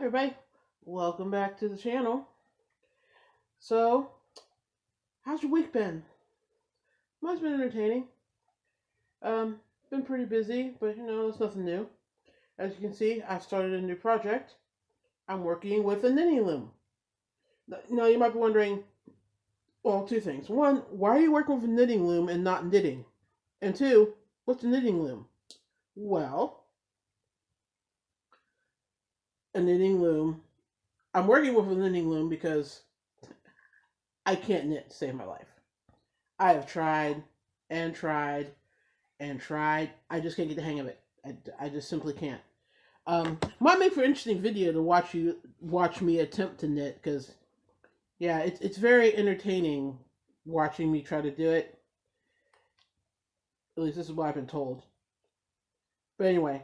everybody, welcome back to the channel. So, how's your week been? Mine's been entertaining. Been pretty busy, but it's nothing new. As you can see, I've started a new project. I'm working with a knitting loom. Now you might be wondering, well, two things. One, why are you working with a knitting loom and not knitting? And two, what's a knitting loom? Well, a knitting loom. I'm working with a knitting loom because I can't knit to save my life. I have tried and tried and tried. I just can't get the hang of it. I just simply can't. Might make for an interesting video to watch me attempt to knit, because yeah, it's very entertaining watching me try to do it. At least this is what I've been told. But anyway,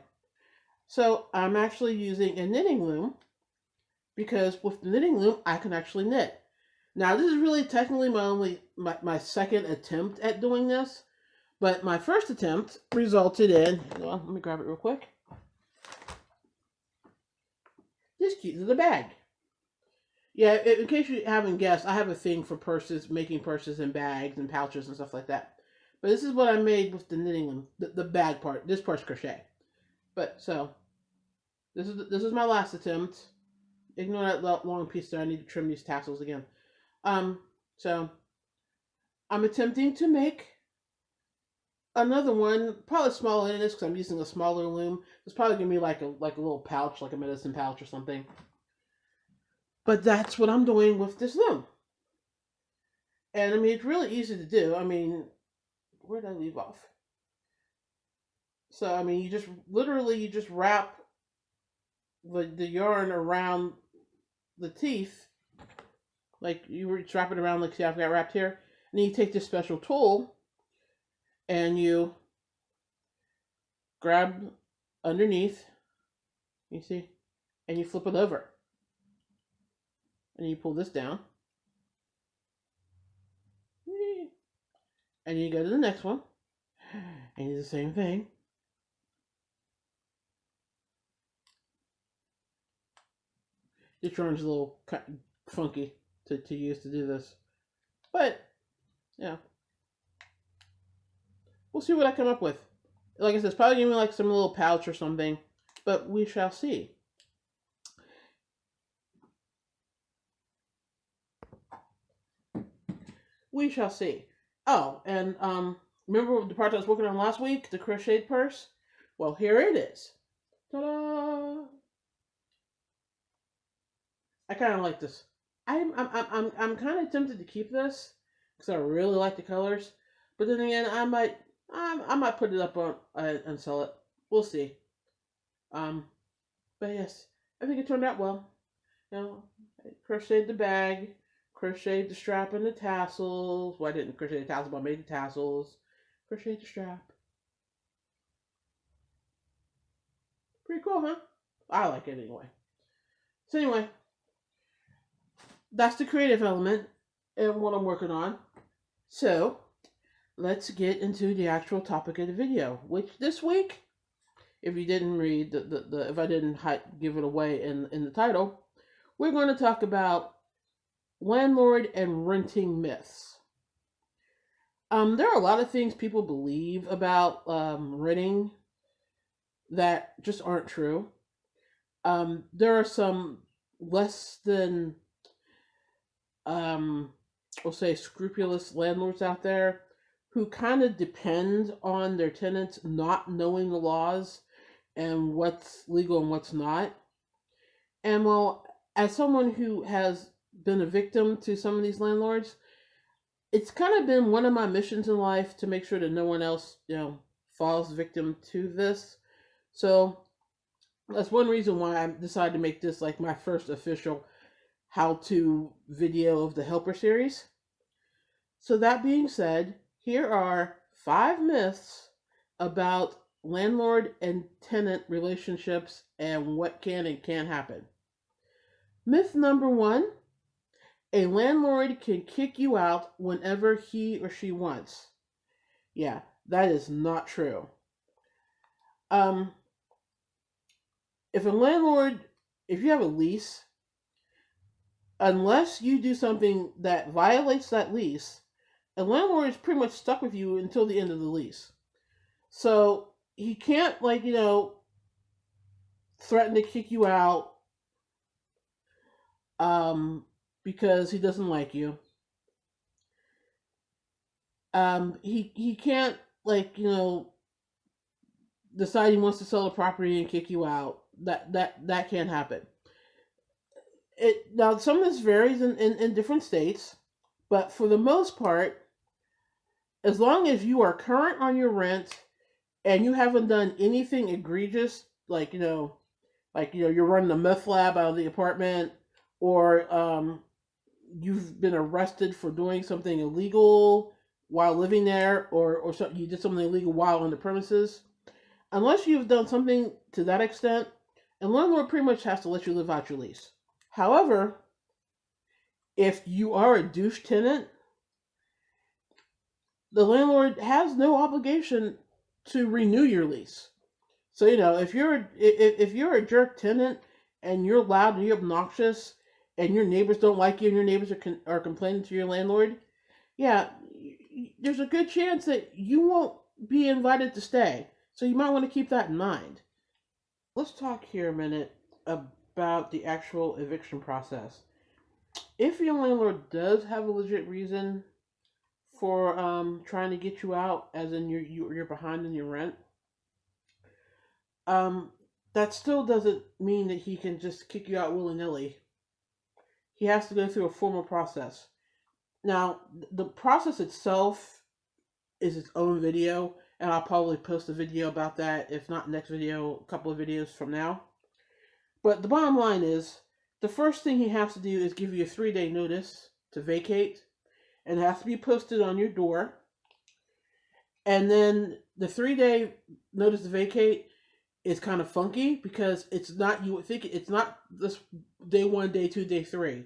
so I'm actually using a knitting loom because with the knitting loom I can actually knit. Now this is really technically my second attempt at doing this, but my first attempt resulted in, well, let me grab it real quick. This cute little bag. Yeah, in case you haven't guessed, I have a thing for purses, making purses and bags and pouches and stuff like that. But this is what I made with the knitting loom, the bag part. This part's crochet. But so this is my last attempt. Ignore that long piece there. I need to trim these tassels again. So I'm attempting to make another one, probably smaller than this because I'm using a smaller loom. It's probably gonna be like a little pouch, like a medicine pouch or something. But that's what I'm doing with this loom. And I mean, it's really easy to do. I mean, where did I leave off? So I mean, you just wrap the yarn around the teeth, like you were wrapping around, like see I've got wrapped here, and then you take this special tool and you grab underneath, you see, and you flip it over, and you pull this down, and you go to the next one and you do the same thing. This yarn's a little funky to use to do this, but yeah, we'll see what I come up with. Like I said, it's probably gonna be like some little pouch or something, but we shall see. We shall see. Oh, and remember the part I was working on last week, the crocheted purse? Well, here it is. Ta-da! I kind of like this. I'm kind of tempted to keep this because I really like the colors, but then again, I might put it up on and sell it. We'll see. But yes, I think it turned out well. I crocheted the bag, crocheted the strap and the tassels. Well, I didn't crochet the tassels, but I made the tassels. Crocheted the strap. Pretty cool, huh? I like it anyway. So anyway, that's the creative element and what I'm working on. So let's get into the actual topic of the video, which this week, if you didn't read if I didn't give it away in the title, we're going to talk about landlord and renting myths. There are a lot of things people believe about renting that just aren't true. There are some less than we'll say scrupulous landlords out there who kind of depend on their tenants not knowing the laws and what's legal and what's not. And well, as someone who has been a victim to some of these landlords, it's kind of been one of my missions in life to make sure that no one else, falls victim to this. So that's one reason why I decided to make this like my first official how-to video of the Helper series. So that being said, here are 5 myths about landlord and tenant relationships and what can and can't happen. Myth number 1, a landlord can kick you out whenever he or she wants. Yeah, that is not true. If a landlord if you have a lease, unless you do something that violates that lease, a landlord is pretty much stuck with you until the end of the lease. So he can't, like, threaten to kick you out um, because he doesn't like you. He can't, like, decide he wants to sell the property and kick you out. That can't happen. It now some of this varies in different states, but for the most part, as long as you are current on your rent and you haven't done anything egregious, like you're running a meth lab out of the apartment, or you've been arrested for doing something illegal while living there, or you did something illegal while on the premises. Unless you've done something to that extent, a landlord pretty much has to let you live out your lease. However, if you are a douche tenant, the landlord has no obligation to renew your lease. So if you're a jerk tenant and you're loud and you're obnoxious and your neighbors don't like you and your neighbors are complaining to your landlord, yeah, there's a good chance that you won't be invited to stay. So you might want to keep that in mind. Let's talk here a minute about the actual eviction process. If your landlord does have a legit reason for trying to get you out, as in you're behind in your rent, that still doesn't mean that he can just kick you out willy nilly. He has to go through a formal process. Now, the process itself is its own video, and I'll probably post a video about that, if not next video, a couple of videos from now. But the bottom line is, the first thing he has to do is give you a 3-day notice to vacate, and it has to be posted on your door. And then the 3-day notice to vacate is kind of funky because it's not, you would think it's not this day 1, day 2, day 3.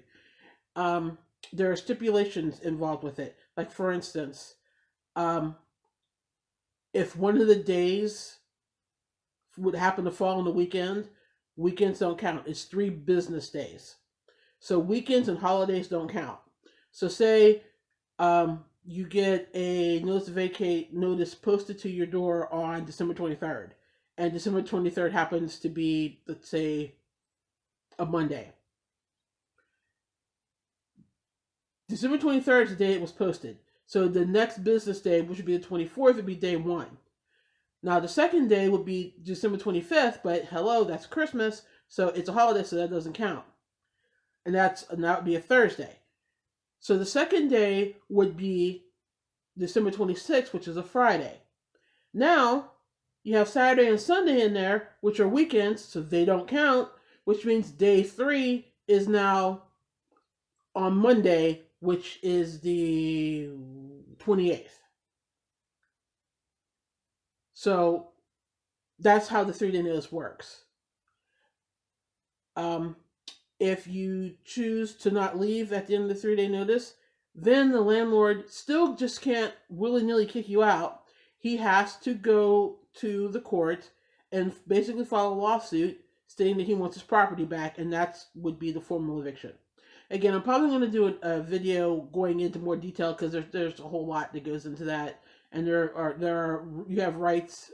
There are stipulations involved with it. Like, for instance, if one of the days would happen to fall on the weekend, weekends don't count. It's 3 business days. So weekends and holidays don't count. So say you get a notice to vacate notice posted to your door on December 23rd. And December 23rd happens to be, let's say, a Monday. December 23rd is the day it was posted. So the next business day, which would be the 24th, would be day 1. Now the second day would be December 25th, but hello, that's Christmas, so it's a holiday, so that doesn't count. And that would be a Thursday. So the second day would be December 26th, which is a Friday. Now, you have Saturday and Sunday in there, which are weekends, so they don't count, which means day 3 is now on Monday, which is the 28th. So that's how the 3-day notice works. If you choose to not leave at the end of the 3-day notice, then the landlord still just can't willy-nilly kick you out. He has to go to the court and basically file a lawsuit stating that he wants his property back, and that would be the formal eviction. Again, I'm probably going to do a video going into more detail because there's a whole lot that goes into that, and you have rights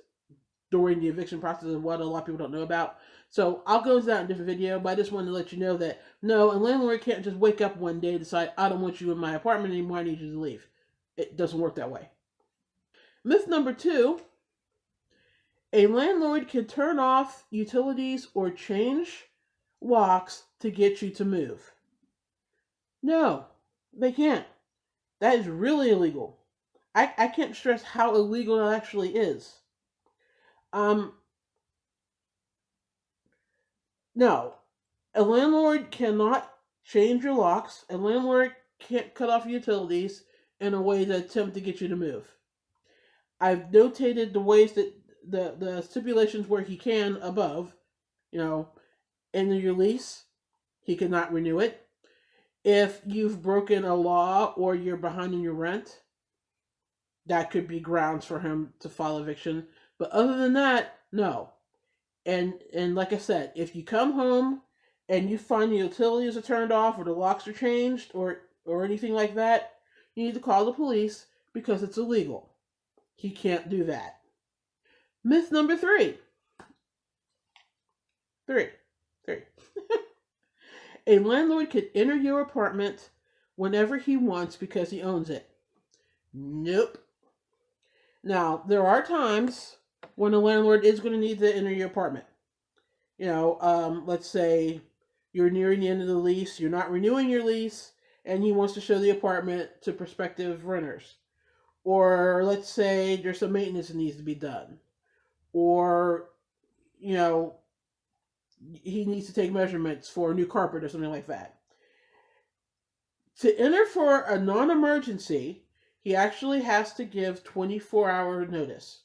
during the eviction process of what a lot of people don't know about. So I'll go into that in a different video, but I just wanted to let you know that no, a landlord can't just wake up one day and decide, I don't want you in my apartment anymore, I need you to leave. It doesn't work that way. Myth number 2, a landlord can turn off utilities or change locks to get you to move. No, they can't. That is really illegal. I can't stress how illegal that actually is. No, a landlord cannot change your locks. A landlord can't cut off utilities in a way to attempt to get you to move. I've notated the ways that the stipulations where he can above. In your lease, he cannot renew it. If you've broken a law or you're behind in your rent, that could be grounds for him to file eviction. But other than that, no. And like I said, if you come home and you find the utilities are turned off or the locks are changed or anything like that, you need to call the police because it's illegal. He can't do that. Myth number three. Three. A landlord can enter your apartment whenever he wants because he owns it. Nope. Now, there are times when a landlord is going to need to enter your apartment. Let's say you're nearing the end of the lease, you're not renewing your lease, and he wants to show the apartment to prospective renters. Or let's say there's some maintenance that needs to be done. Or, he needs to take measurements for a new carpet or something like that. To enter for a non-emergency, he actually has to give 24-hour notice.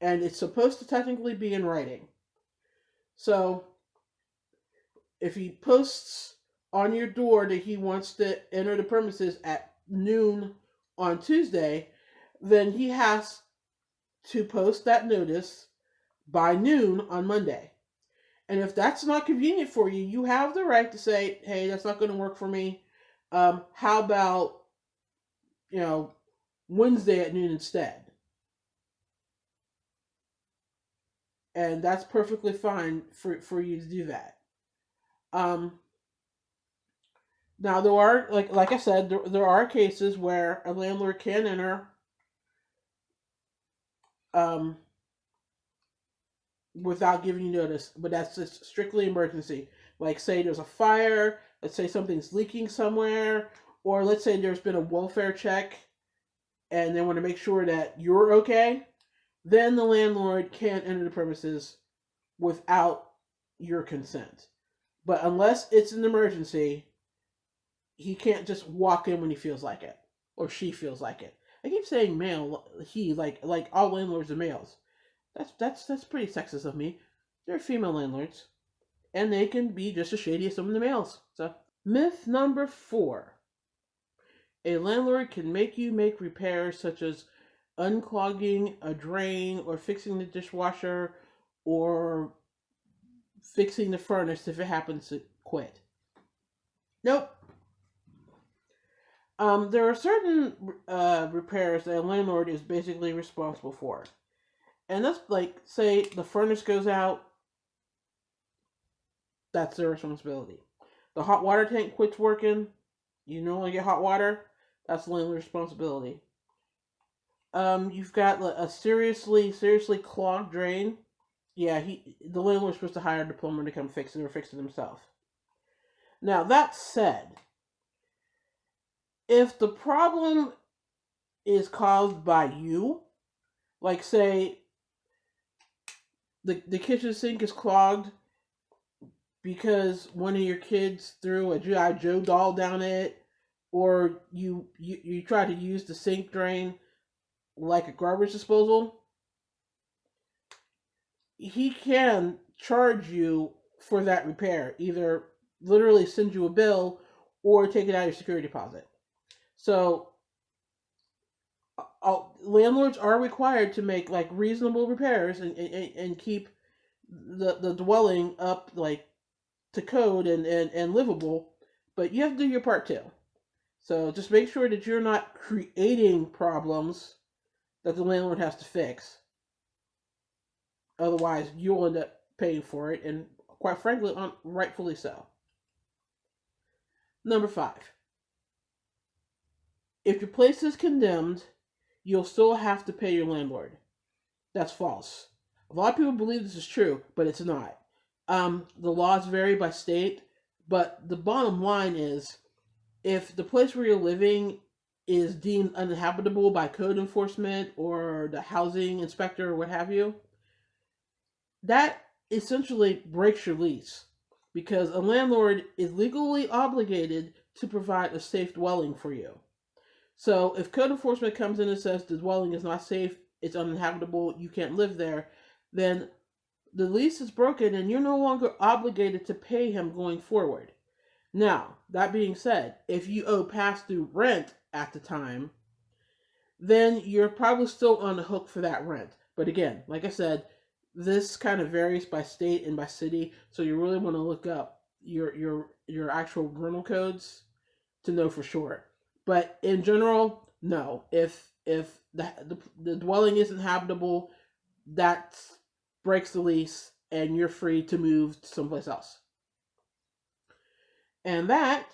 And it's supposed to technically be in writing. So, if he posts on your door that he wants to enter the premises at noon on Tuesday, then he has to post that notice by noon on Monday. And if that's not convenient for you, you have the right to say, hey, that's not going to work for me. How about, Wednesday at noon instead? And that's perfectly fine for you to do that. Now there are, like I said, there are cases where a landlord can enter without giving you notice, but that's just strictly emergency. Like, say there's a fire, let's say something's leaking somewhere, or let's say there's been a welfare check and they want to make sure that you're okay, then the landlord can't enter the premises without your consent. But unless it's an emergency, he can't just walk in when he feels like it, or she feels like it. I keep saying male, he, like all landlords are males. That's pretty sexist of me. They're female landlords, and they can be just as shady as some of the males. So, myth number 4. A landlord can make you make repairs such as unclogging a drain or fixing the dishwasher or fixing the furnace if it happens to quit. Nope. There are certain repairs that a landlord is basically responsible for. And that's like, say the furnace goes out, that's their responsibility. The hot water tank quits working, you no longer get hot water, that's the landlord's responsibility. You've got a seriously clogged drain. Yeah, the landlord's supposed to hire the plumber to come fix it or fix it himself. Now, that said, if the problem is caused by you, like say the kitchen sink is clogged because one of your kids threw a G.I. Joe doll down it, or you try to use the sink drain like a garbage disposal, he can charge you for that repair. Either literally send you a bill or take it out of your security deposit. So landlords are required to make like reasonable repairs and keep the dwelling up like to code and livable, but you have to do your part too. So just make sure that you're not creating problems that the landlord has to fix. Otherwise, you'll end up paying for it, and quite frankly, rightfully so. Number 5. If your place is condemned, you'll still have to pay your landlord. That's false. A lot of people believe this is true, but it's not. The laws vary by state, but the bottom line is, if the place where you're living is deemed uninhabitable by code enforcement or the housing inspector or what have you, that essentially breaks your lease, because a landlord is legally obligated to provide a safe dwelling for you. So if code enforcement comes in and says the dwelling is not safe, it's uninhabitable, you can't live there, then the lease is broken and you're no longer obligated to pay him going forward. Now, that being said, if you owe past due rent at the time, then you're probably still on the hook for that rent. But again, like I said, this kind of varies by state and by city, so you really want to look up your actual rental codes to know for sure. But in general, no. If the dwelling isn't habitable, that breaks the lease, and you're free to move to someplace else. And that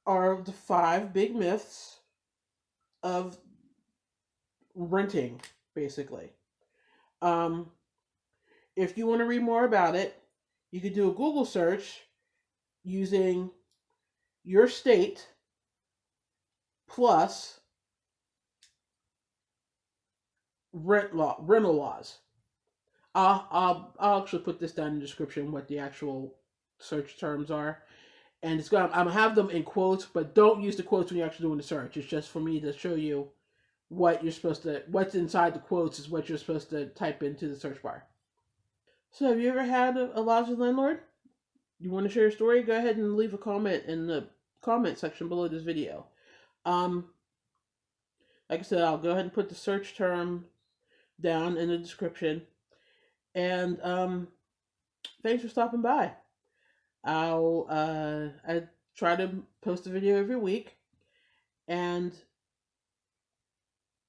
are the 5 big myths of renting, basically. If you want to read more about it, you could do a Google search using your state plus rental laws. I'll actually put this down in the description what the actual search terms are, and I'm gonna have them in quotes, but don't use the quotes when you're actually doing the search. It's just for me to show you what's inside the quotes is what you're supposed to type into the search bar. So, have you ever had a lousy landlord? You want to share your story? Go ahead and leave a comment in the comment section below this video. Like I said, I'll go ahead and put the search term down in the description. And thanks for stopping by. I try to post a video every week, and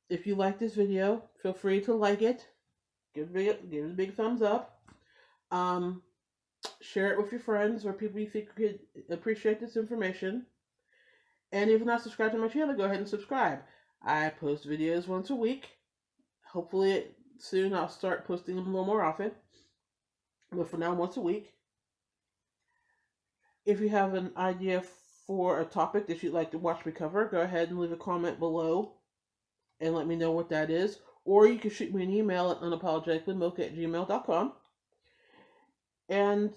if you like this video, feel free to like it, give it a big thumbs up, share it with your friends or people you think could appreciate this information, and if you're not subscribed to my channel, go ahead and subscribe. I post videos once a week. Hopefully soon I'll start posting them a little more often, but for now, once a week. If you have an idea for a topic that you'd like to watch me cover, go ahead and leave a comment below and let me know what that is. Or you can shoot me an email at unapologeticallymilk@gmail.com. And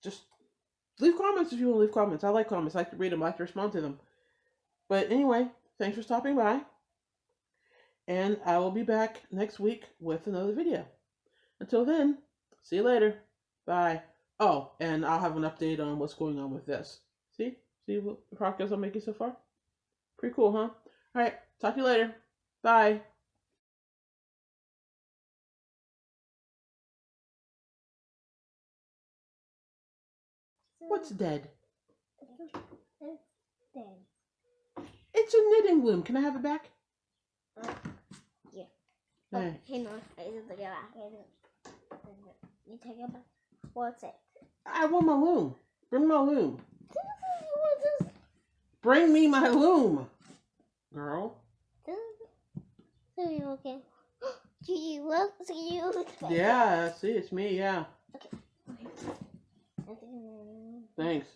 just leave comments if you want to leave comments. I like comments. I like to read them. I like to respond to them. But anyway, thanks for stopping by. And I will be back next week with another video. Until then, see you later. Bye. Oh, and I'll have an update on what's going on with this. See what progress I'm making so far? Pretty cool, huh? Alright, talk to you later. Bye. What's dead? It's dead. It's a knitting loom. Can I have it back? Yeah. Hey. Oh, hang on. I just took it back. You take it back. What's it? I want my loom. Bring my loom. This is Bring me my loom, girl. okay. Gee, look, see you. Yeah, see, it's me, yeah. Okay. Thanks.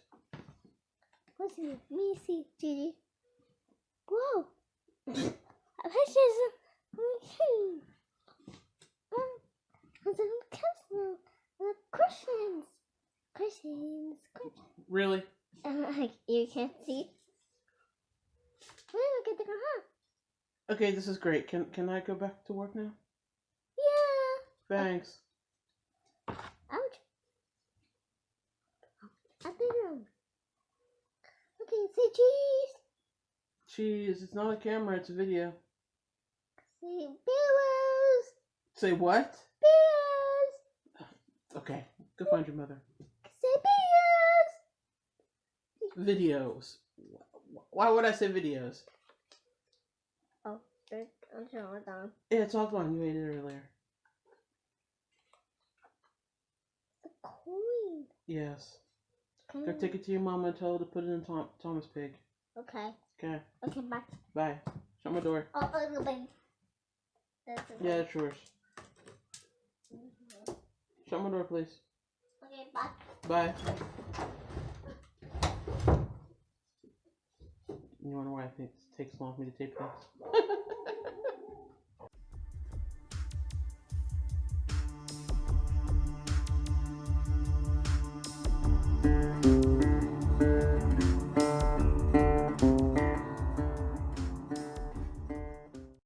What's it? Me see, Gigi. Whoa. I bet she's Christians. Really? You can't see. Look at the car. Okay, this is great. Can I go back to work now? Yeah. Thanks. Ouch. I think okay, say cheese. Cheese. It's not a camera. It's a video. Say billows. Say what? Billows. Okay. Go find your mother. Say billows. Videos. Why would I say videos? Oh, I'm sure it's on. Yeah, it's all gone. You ate it earlier. The coin. Yes. Go take it to your mama and tell her to put it in Thomas Pig. Okay. Okay. Okay, bye. Bye. Shut my door. Oh, the big. Yeah, it's yours. Shut my door, please. Okay, bye. Bye. You wonder why it takes long for me to tape things?